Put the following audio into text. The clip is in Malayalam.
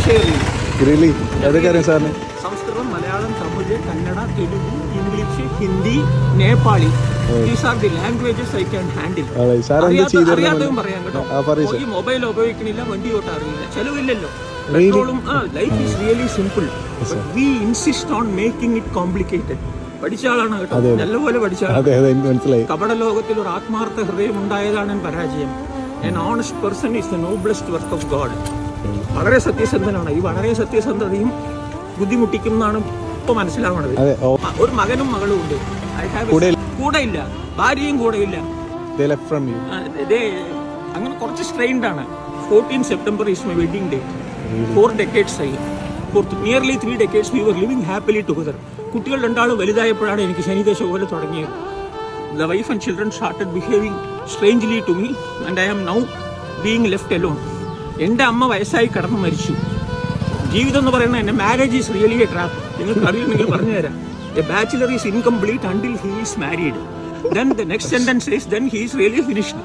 ഭാഷയെ അറിയില്ല. Samskritam, Malayalam, Tamil, Kannada, Telugu, English, Hindi, Nepali. These are the languages I can handle. അറിയാത്തതും പറയാം കേട്ടോ. ഈ മൊബൈൽ ഉപയോഗിക്കണില്ല, വണ്ടി ഓട്ടം അറിയില്ല, ചെലവില്ലല്ലോ, പെട്രോളും. Life is really simple. We insist on making it complicated. പഠിച്ച ആളാണ് കേട്ടോ, നല്ലപോലെ പഠിച്ച ആളാണ്. കപട ലോകത്തിൽ ഒരു ആത്മാർത്ഥ ഹൃദയം ഉണ്ടായതാണ് പരാജയം. An honest person is the noblest work of God. വളരെ സത്യസന്ധനാണ്. ഈ വളരെ സത്യസന്ധതയും ബുദ്ധിമുട്ടിക്കും എന്നാണ് ഇപ്പൊ മനസ്സിലാവുന്നത്. ഒരു മകനും മകളും ഉണ്ട്, കൂടെ ഇല്ല, ഭാര്യയും കൂടെ ഇല്ല. അങ്ങനെ കുറച്ച് സ്ട്രെയിൻഡ് ആണ്. 14 September is my wedding day. 4 decades ആയി. For nearly 3 decades we were living happily together. കുട്ടികൾ രണ്ടാളും വലുതായപ്പോഴാണ് എനിക്ക് ശനിദശ പോലെ തുടങ്ങിയത്. The wife and children started behaving strangely to me and I am now being left alone. എൻ്റെ അമ്മ വയസ്സായി കടന്നു മരിച്ചു. ജീവിതം എന്ന് പറയുന്നത് എന്നെ marriage is really A trap. നിങ്ങൾക്ക് അറിയില്ലെങ്കിൽ പറഞ്ഞു തരാം. A bachelor is incomplete until he is married. Then the next sentence is then he is really finished.